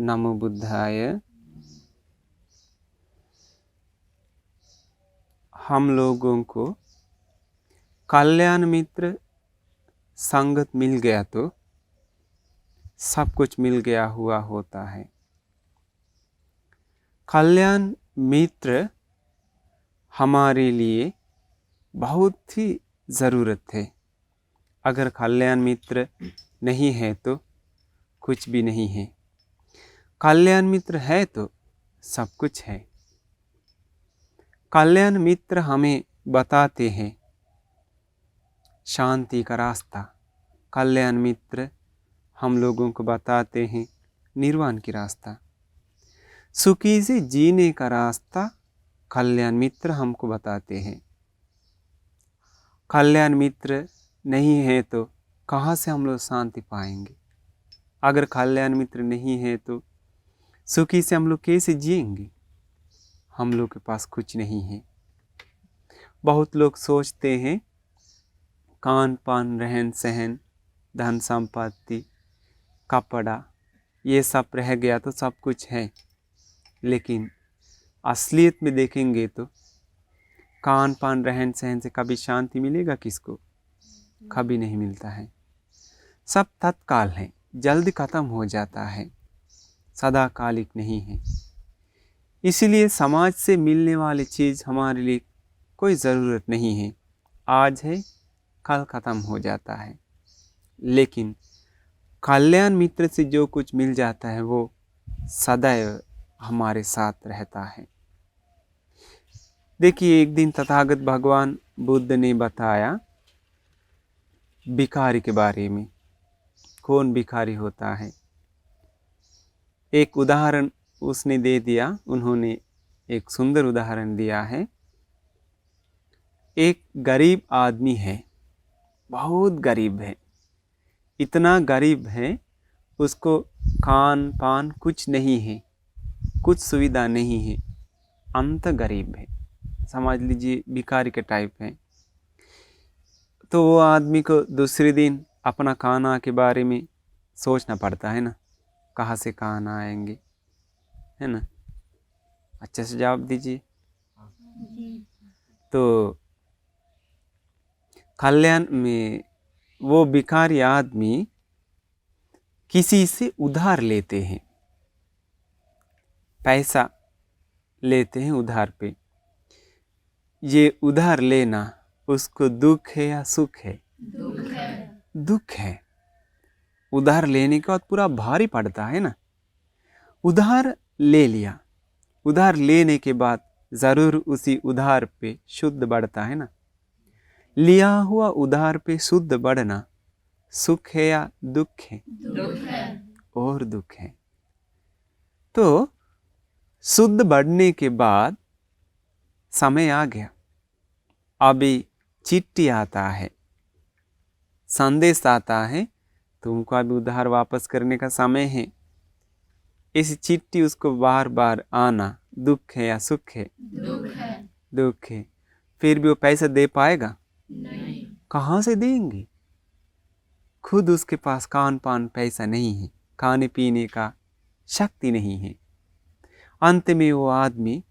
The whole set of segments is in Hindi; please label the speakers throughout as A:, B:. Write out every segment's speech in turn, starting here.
A: नमो बुद्धाय। हम लोगों को कल्याण मित्र संगत मिल गया तो सब कुछ मिल गया हुआ होता है। कल्याण मित्र हमारे लिए बहुत ही ज़रूरत है। अगर कल्याण मित्र नहीं है तो कुछ भी नहीं है। कल्याण मित्र है तो सब कुछ है। कल्याण मित्र हमें बताते हैं शांति का रास्ता। कल्याण मित्र हम लोगों को बताते हैं निर्वाण की रास्ता। सुखी से जीने का रास्ता कल्याण मित्र हमको बताते हैं। कल्याण मित्र नहीं है तो कहाँ से हम लोग शांति पाएंगे? अगर कल्याण मित्र नहीं है तो सुखी से हम लोग कैसे जिएंगे? हम लोग के पास कुछ नहीं है। बहुत लोग सोचते हैं खान पान रहन सहन धन संपत्ति कपड़ा ये सब रह गया तो सब कुछ है। लेकिन असलियत में देखेंगे तो खान पान रहन सहन से कभी शांति मिलेगा किसको? कभी नहीं मिलता है। सब तत्काल है, जल्दी खत्म हो जाता है, सदाकालिक नहीं है। इसलिए समाज से मिलने वाली चीज़ हमारे लिए कोई ज़रूरत नहीं है। आज है कल ख़त्म हो जाता है। लेकिन कल्याण मित्र से जो कुछ मिल जाता है वो सदैव हमारे साथ रहता है। देखिए, एक दिन तथागत भगवान बुद्ध ने बताया भिखारी के बारे में। कौन भिखारी होता है? एक उदाहरण उसने दे दिया। उन्होंने एक सुंदर उदाहरण दिया है। एक गरीब आदमी है, बहुत गरीब है, इतना गरीब है उसको खान पान कुछ नहीं है, कुछ सुविधा नहीं है, अंत गरीब है। समझ लीजिए भिखारी के टाइप है। तो वो आदमी को दूसरे दिन अपना खाना के बारे में सोचना पड़ता है ना, कहाँ से खाना आएंगे, है ना? अच्छे से जवाब दीजिए। तो कल्याण में वो भिखारी आदमी किसी से उधार लेते हैं, पैसा लेते हैं उधार पे। ये उधार लेना उसको दुख है या सुख है? दुख है। दुख है। उधार लेने के बाद पूरा भारी पड़ता है ना। उधार ले लिया, उधार लेने के बाद ज़रूर उसी उधार पे शुद्ध बढ़ता है ना। लिया हुआ उधार पे शुद्ध बढ़ना सुख है या दुख है? दुख है। और दुख है। तो शुद्ध बढ़ने के बाद समय आ गया। अभी चिट्ठी आता है, संदेश आता है, तुमको अभी उधार वापस करने का समय है। इस चिट्ठी उसको बार बार आना दुख है या सुख है? दुख है। दुख है। फिर भी वो पैसा दे पाएगा? नहीं। कहाँ से देंगे? खुद उसके पास खान पान पैसा नहीं है, खाने पीने का शक्ति नहीं है। अंत में वो आदमी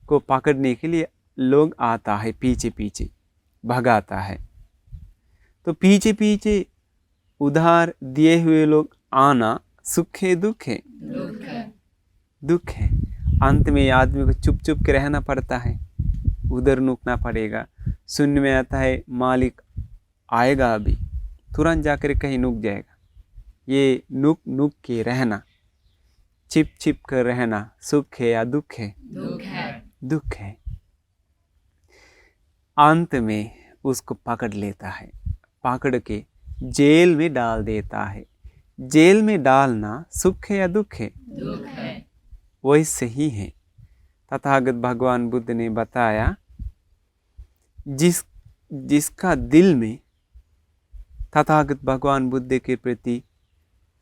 A: को पकड़ने के लिए लोग आता है, पीछे पीछे भगाता है। तो पीछे पीछे उधार दिए हुए लोग आना सुख है दुख है? दुख है। दुख है। अंत में आदमी को चुप चुप के रहना पड़ता है, उधर नुकना पड़ेगा। सुनने में आता है मालिक आएगा अभी, तुरंत जाकर कहीं नुक जाएगा। ये नुक नुक के रहना, छिप छिप कर रहना सुख है या दुख है? दुख है। दुख है। अंत में उसको पकड़ लेता है, पकड़ के जेल में डाल देता है। जेल में डालना सुख है या दुख है? दुख है। वैसे ही है। तथागत भगवान बुद्ध ने बताया जिसका दिल में तथागत भगवान बुद्ध के प्रति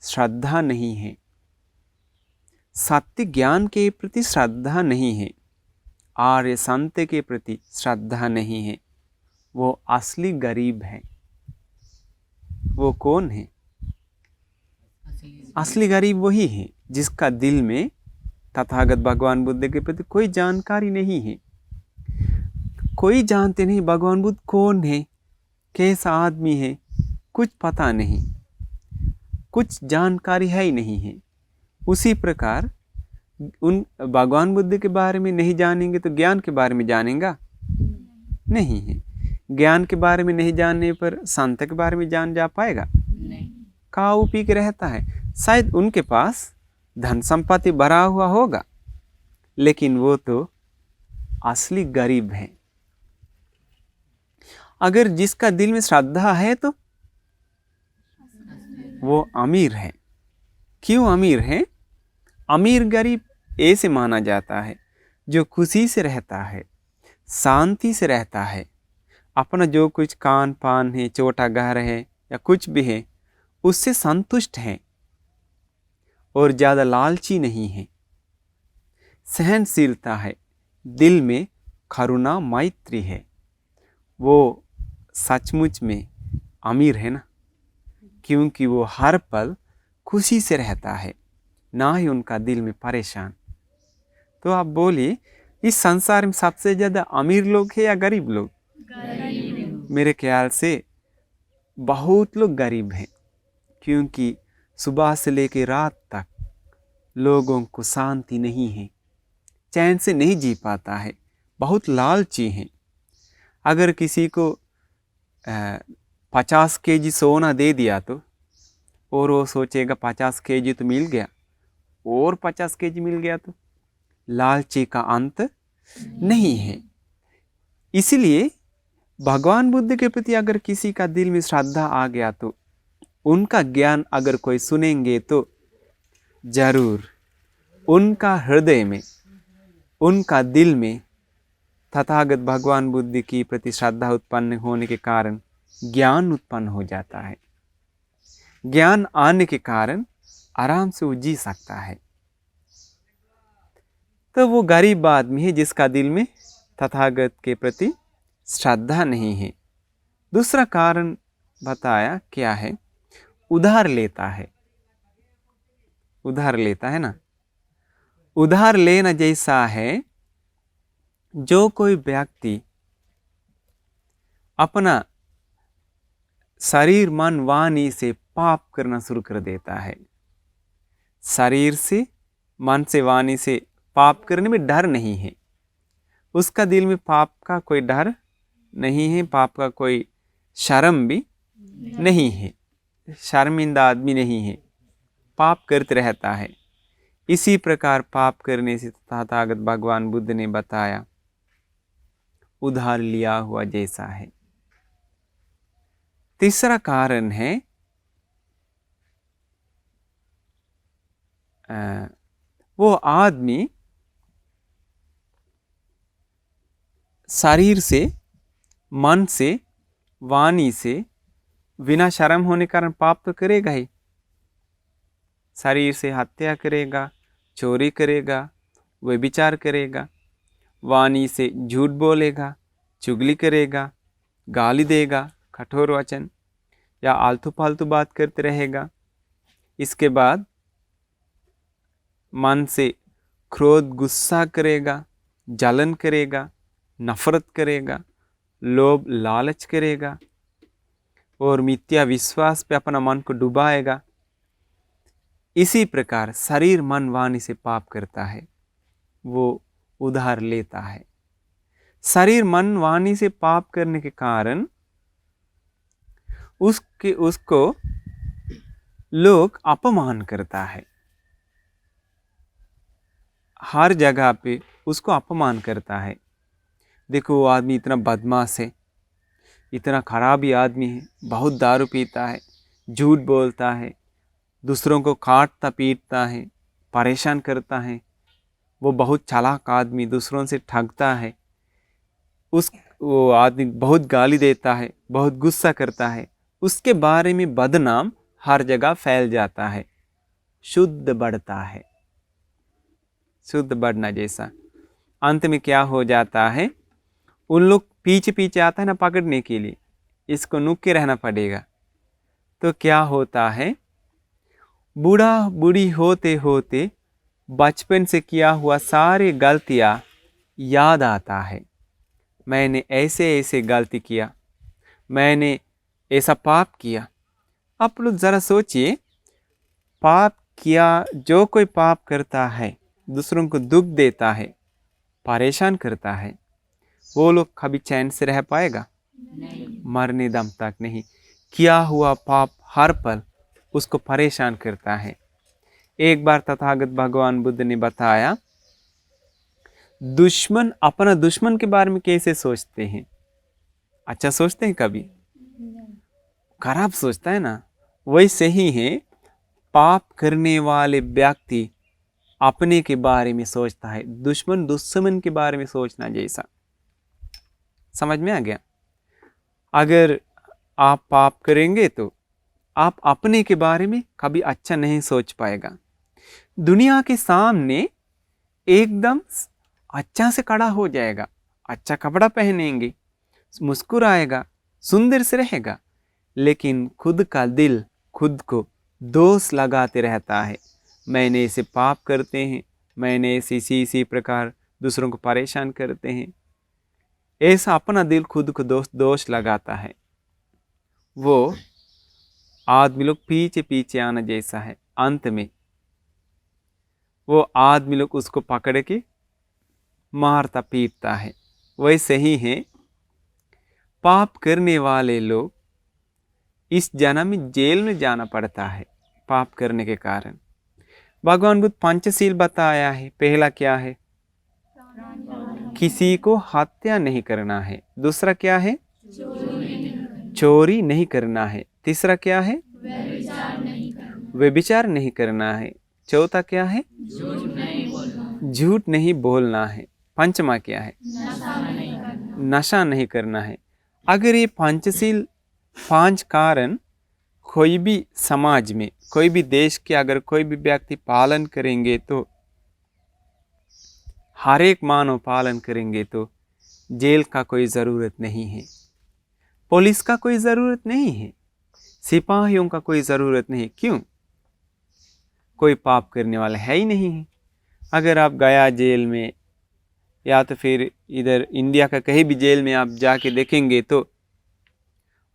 A: श्रद्धा नहीं है, सत्य ज्ञान के प्रति श्रद्धा नहीं है, आर्य संत के प्रति श्रद्धा नहीं है, वो असली गरीब है। वो कौन है? असली गरीब वही है जिसका दिल में तथागत भगवान बुद्ध के प्रति कोई जानकारी नहीं है। कोई जानते नहीं भगवान बुद्ध कौन है, कैसा आदमी है, कुछ पता नहीं, कुछ जानकारी है ही नहीं है। उसी प्रकार उन भगवान बुद्ध के बारे में नहीं जानेंगे तो ज्ञान के बारे में जानेगा नहीं है। ज्ञान के बारे में नहीं जानने पर संत के बारे में जान जा पाएगा नहीं। खाओ पी के रहता है, शायद उनके पास धन संपत्ति भरा हुआ होगा, लेकिन वो तो असली गरीब है। अगर जिसका दिल में श्रद्धा है तो वो अमीर है। क्यों अमीर है? अमीर गरीब ऐसे माना जाता है जो खुशी से रहता है, शांति से रहता है, अपना जो कुछ खान पान है, छोटा घर है या कुछ भी है, उससे संतुष्ट है और ज़्यादा लालची नहीं है, सहनशीलता है, दिल में करुणा मैत्री है। वो सचमुच में अमीर है ना, क्योंकि वो हर पल खुशी से रहता है, ना ही उनका दिल में परेशान। तो आप बोलिए, इस संसार में सबसे ज़्यादा अमीर लोग हैं या गरीब लोग? गरीब। मेरे ख्याल से बहुत लोग गरीब हैं, क्योंकि सुबह से लेकर रात तक लोगों को शांति नहीं है, चैन से नहीं जी पाता है, बहुत लालची हैं। अगर किसी को 50 केजी सोना दे दिया तो और वो सोचेगा 50 केजी तो मिल गया और 50 केजी मिल गया, तो लालची का अंत नहीं है। इसलिए भगवान बुद्ध के प्रति अगर किसी का दिल में श्रद्धा आ गया तो उनका ज्ञान अगर कोई सुनेंगे तो जरूर उनका हृदय में, उनका दिल में तथागत भगवान बुद्ध की प्रति श्रद्धा उत्पन्न होने के कारण ज्ञान उत्पन्न हो जाता है। ज्ञान आने के कारण आराम से वो जी सकता है। तो वो गरीब आदमी है जिसका दिल में तथागत के प्रति श्रद्धा नहीं है। दूसरा कारण बताया क्या है? उधार लेता है। उधार लेता है ना। उधार लेना जैसा है, जो कोई व्यक्ति अपना शरीर मन वाणी से पाप करना शुरू कर देता है, शरीर से, मन से, वाणी से पाप करने में डर नहीं है, उसका दिल में पाप का कोई डर नहीं है, पाप का कोई शर्म भी नहीं है, शर्मिंदा आदमी नहीं है, पाप करते रहता है। इसी प्रकार पाप करने से तथागत भगवान बुद्ध ने बताया उधार लिया हुआ जैसा है। तीसरा कारण है वो आदमी शरीर से, मन से, वाणी से बिना शर्म होने कारण पाप तो करेगा ही। शरीर से हत्या करेगा, चोरी करेगा, व्यभिचार करेगा, वाणी से झूठ बोलेगा, चुगली करेगा, गाली देगा, कठोर वचन या आलतू फालतू बात करते रहेगा। इसके बाद मन से क्रोध, गुस्सा करेगा, जलन करेगा, नफरत करेगा, लोभ, लालच करेगा और मिथ्या विश्वास पे अपना मन को डुबाएगा। इसी प्रकार शरीर, मन, वाणी से पाप करता है, वो उधार लेता है। शरीर, मन, वाणी से पाप करने के कारण उसको लोग अपमान करता है, हर जगह पे उसको अपमान करता है। देखो वो आदमी इतना बदमाश है, इतना खराबी आदमी है, बहुत दारू पीता है, झूठ बोलता है, दूसरों को काटता पीटता है, परेशान करता है, वो बहुत चालाक आदमी, दूसरों से ठगता है, वो आदमी बहुत गाली देता है, बहुत गुस्सा करता है, उसके बारे में बदनाम हर जगह फैल जाता है, शुद्ध बढ़ता है, शुद्ध बढ़ना जैसा। अंत में क्या हो जाता है? उन लोग पीछे पीछे आता है ना पकड़ने के लिए, इसको नुक के रहना पड़ेगा। तो क्या होता है? बूढ़ा बूढ़ी होते होते बचपन से किया हुआ सारी गलतियां याद आता है। मैंने ऐसे ऐसे गलती किया, मैंने ऐसा पाप किया। आप लोग ज़रा सोचिए, पाप किया, जो कोई पाप करता है, दूसरों को दुख देता है, परेशान करता है, वो लोग कभी चैन से रह पाएगा? मरने दम तक नहीं। किया हुआ पाप हर पल उसको परेशान करता है। एक बार तथागत भगवान बुद्ध ने बताया, दुश्मन अपना दुश्मन के बारे में कैसे सोचते हैं? अच्छा सोचते हैं कभी? खराब सोचता है ना। वैसे ही है, पाप करने वाले व्यक्ति अपने के बारे में सोचता है, दुश्मन दुश्मन के बारे में सोचना जैसा। समझ में आ गया? अगर आप पाप करेंगे तो आप अपने के बारे में कभी अच्छा नहीं सोच पाएगा। दुनिया के सामने एकदम अच्छा से खड़ा हो जाएगा, अच्छा कपड़ा पहनेंगे, मुस्कुराएगा, सुंदर से रहेगा, लेकिन खुद का दिल खुद को दोष लगाते रहता है। मैंने ऐसे पाप करते हैं, मैंने ऐसे इसी प्रकार दूसरों को परेशान करते हैं, ऐसा अपना दिल खुद को दोष लगाता है। वो आदमी लोग पीछे पीछे आना जैसा है। अंत में वो आदमी लोग उसको पकड़ के मारता पीटता है। वैसे ही है, पाप करने वाले लोग इस जन्म में जेल में जाना पड़ता है पाप करने के कारण। भगवान बुद्ध पंचशील बताया है। पहला क्या है? किसी को हत्या नहीं करना है। दूसरा क्या है? चोरी नहीं करना है। तीसरा क्या है? व्यभिचार नहीं करना है। चौथा क्या है? झूठ नहीं बोलना है। पंचमा क्या है? नशा नहीं करना है। अगर ये पंचशील 5 कारण कोई भी समाज में, कोई भी देश के अगर कोई भी व्यक्ति पालन करेंगे, तो हर एक मानव पालन करेंगे, तो जेल का कोई ज़रूरत नहीं है, पुलिस का कोई ज़रूरत नहीं है, सिपाहियों का कोई ज़रूरत नहीं। क्यों? कोई पाप करने वाला है ही नहीं है। अगर आप गया जेल में, या तो फिर इधर इंडिया का कहीं भी जेल में आप जाके देखेंगे, तो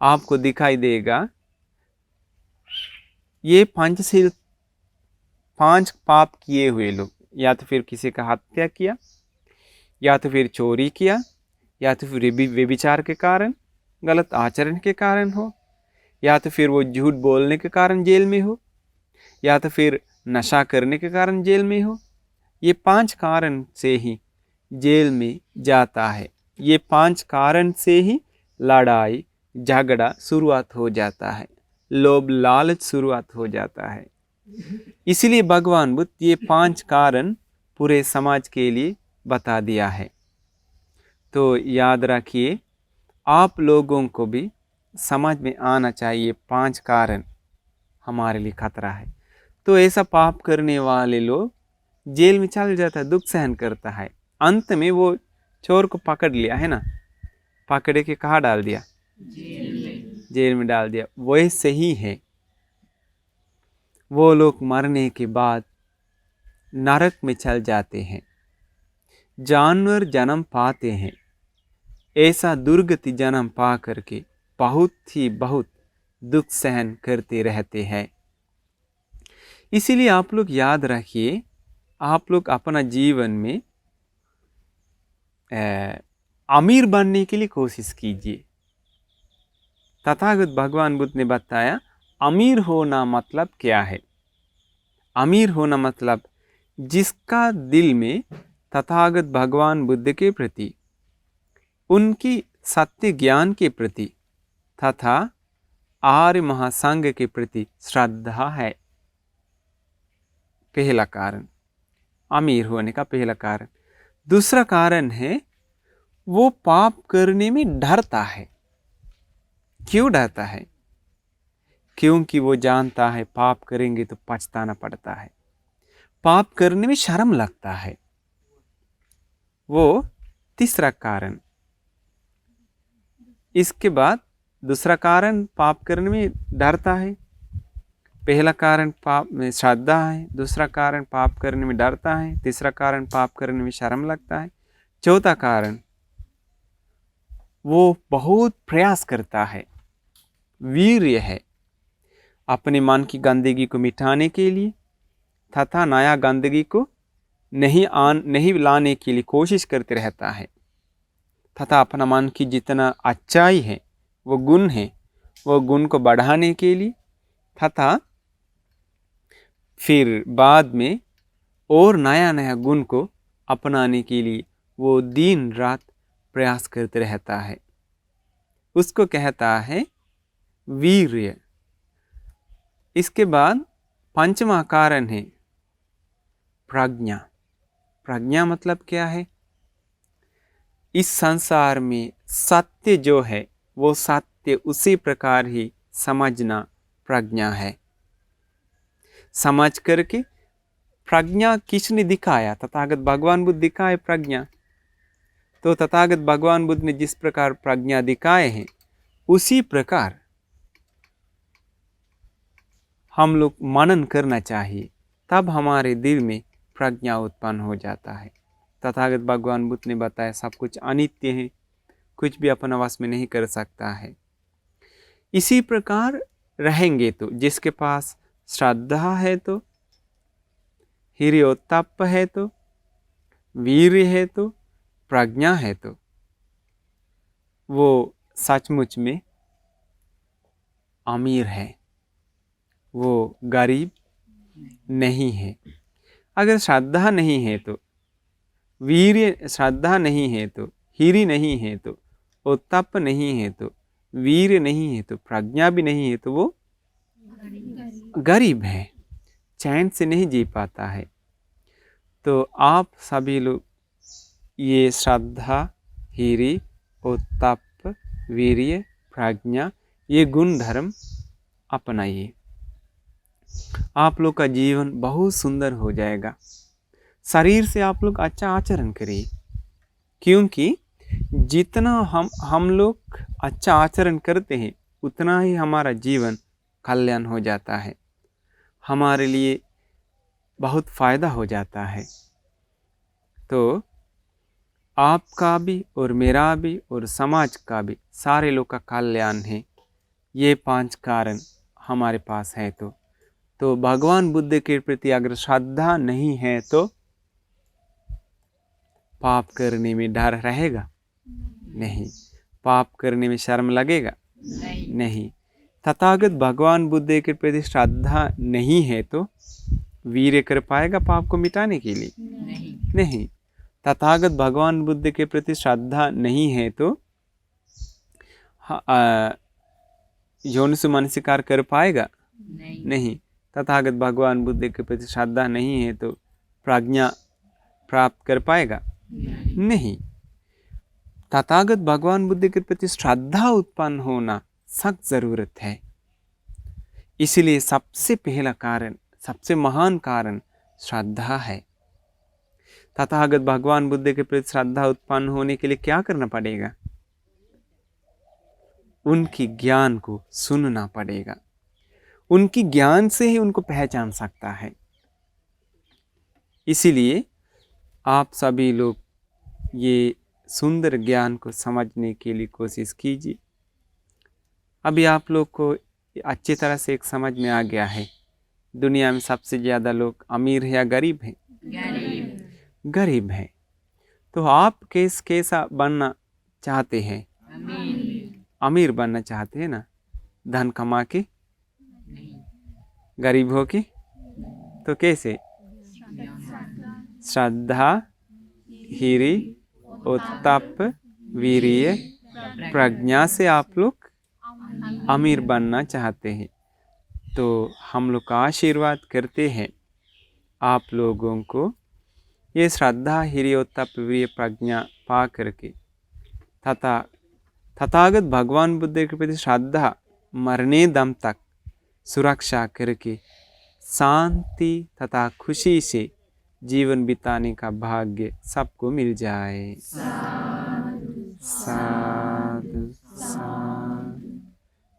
A: आपको दिखाई देगा ये पंचशील 5 पाप किए हुए लोग, या तो फिर किसी का हत्या किया, या तो फिर चोरी किया, या तो फिर व्यभिचार के कारण, गलत आचरण के कारण हो, या तो फिर वो झूठ बोलने के कारण जेल में हो, या तो फिर नशा करने के कारण जेल में हो। ये 5 कारण से ही जेल में जाता है। ये 5 कारण से ही लड़ाई झगड़ा शुरुआत हो जाता है, लोभ लालच शुरुआत हो जाता है। इसलिए भगवान बुद्ध ये 5 कारण पूरे समाज के लिए बता दिया है। तो याद रखिए, आप लोगों को भी समझ में आना चाहिए 5 कारण हमारे लिए खतरा है। तो ऐसा पाप करने वाले लोग जेल में चल जाता है, दुख सहन करता है। अंत में वो चोर को पकड़ लिया है ना, पकड़ के कहाँ डाल दिया? जेल में डाल दिया। वैसे ही है, वो लोग मरने के बाद नरक में चल जाते हैं, जानवर जन्म पाते हैं। ऐसा दुर्गति जन्म पा करके बहुत दुख सहन करते रहते हैं। इसीलिए आप लोग याद रखिए, आप लोग अपना जीवन में अमीर बनने के लिए कोशिश कीजिए। तथागत भगवान बुद्ध ने बताया, अमीर होना मतलब क्या है? अमीर होना मतलब जिसका दिल में तथागत भगवान बुद्ध के प्रति, उनकी सत्य ज्ञान के प्रति तथा आर्य महासंघ के प्रति श्रद्धा है। पहला कारण, अमीर होने का पहला कारण। दूसरा कारण है, वो पाप करने में डरता है। क्यों डरता है? क्योंकि वो जानता है पाप करेंगे तो पछताना पड़ता है, पाप करने में शर्म लगता है। वो तीसरा कारण। इसके बाद दूसरा कारण, पाप करने में डरता है, पहला कारण पाप में श्रद्धा है, दूसरा कारण पाप करने में डरता है, तीसरा कारण पाप करने में शर्म लगता है, चौथा कारण वो बहुत प्रयास करता है, वीर्य है, अपने मन की गंदगी को मिटाने के लिए तथा नया गंदगी को नहीं लाने के लिए कोशिश करते रहता है, तथा अपना मन की जितना अच्छाई है वो गुण है, वो गुण को बढ़ाने के लिए तथा फिर बाद में और नया नया गुण को अपनाने के लिए वो दिन रात प्रयास करते रहता है। उसको कहता है वीर्य। इसके बाद पंचमा कारण है प्रज्ञा। प्रज्ञा मतलब क्या है? इस संसार में सत्य जो है वो सत्य उसी प्रकार ही समझना प्रज्ञा है। समझ करके प्रज्ञा किसने दिखाया? तथागत भगवान बुद्ध दिखाए प्रज्ञा। तो तथागत भगवान बुद्ध ने जिस प्रकार प्रज्ञा दिखाए हैं उसी प्रकार हम लोग मनन करना चाहिए, तब हमारे दिल में प्रज्ञा उत्पन्न हो जाता है। तथागत भगवान बुद्ध ने बताया सब कुछ अनित्य है, कुछ भी अपना वश में नहीं कर सकता है। इसी प्रकार रहेंगे तो जिसके पास श्रद्धा है, तो हिर्योत्तप है, तो वीर्य है, तो प्रज्ञा है, तो वो सचमुच में अमीर है, वो गरीब नहीं है। अगर श्रद्धा नहीं है तो वीर्य, श्रद्धा नहीं है तो हिरि नहीं है, तो उत्तप नहीं है, तो वीर्य नहीं है, तो प्रज्ञा भी नहीं है, तो वो गरीब है, चैन से नहीं जी पाता है। तो आप सभी लोग ये श्रद्धा, हिरि, उत्तप, वीर्य, प्रज्ञा ये गुण धर्म अपनाइए। आप लोग का जीवन बहुत सुंदर हो जाएगा। शरीर से आप लोग अच्छा आचरण करिए, क्योंकि जितना हम लोग अच्छा आचरण करते हैं उतना ही हमारा जीवन कल्याण हो जाता है, हमारे लिए बहुत फायदा हो जाता है। तो आपका भी और मेरा भी और समाज का भी, सारे लोग का कल्याण है। ये 5 कारण हमारे पास है। तो भगवान बुद्ध के प्रति अगर श्रद्धा नहीं है तो पाप करने में डर रहेगा? नहीं। पाप करने में शर्म लगेगा? नहीं। तथागत भगवान बुद्ध के प्रति श्रद्धा नहीं है तो वीर्य कर पाएगा पाप को मिटाने के लिए? नहीं। तथागत भगवान बुद्ध के प्रति श्रद्धा नहीं है तो योनिसु मनसिकार कर पाएगा? नहीं। तथागत भगवान बुद्ध के प्रति श्रद्धा नहीं है तो प्रज्ञा प्राप्त कर पाएगा? नहीं। तथागत भगवान बुद्ध के प्रति श्रद्धा उत्पन्न होना सख्त जरूरत है। इसलिए सबसे पहला कारण, सबसे महान कारण श्रद्धा है। तथागत भगवान बुद्ध के प्रति श्रद्धा उत्पन्न होने के लिए क्या करना पड़ेगा? उनकी ज्ञान को सुनना पड़ेगा। उनकी ज्ञान से ही उनको पहचान सकता है। इसीलिए आप सभी लोग ये सुंदर ज्ञान को समझने के लिए कोशिश कीजिए। अभी आप लोग को अच्छी तरह से एक समझ में आ गया है, दुनिया में सबसे ज़्यादा लोग अमीर है या गरीब है? गरीब है। तो आप कैसा बनना चाहते हैं? अमीर बनना चाहते हैं ना? धन कमा के? गरीब हो के? तो कैसे? श्रद्धा, हिरि, उत्तप, वीर्य, प्रज्ञा से आप लोग अमीर बनना चाहते हैं। तो हम लोग का आशीर्वाद करते हैं आप लोगों को ये श्रद्धा, हिरि, उत्तप, वीर्य, प्रज्ञा पा करके तथा तथागत भगवान बुद्ध के प्रति श्रद्धा मरने दम तक सुरक्षा करके शांति तथा खुशी से जीवन बिताने का भाग्य सबको मिल जाए। साधु साधु।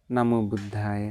A: नमो बुद्धाय।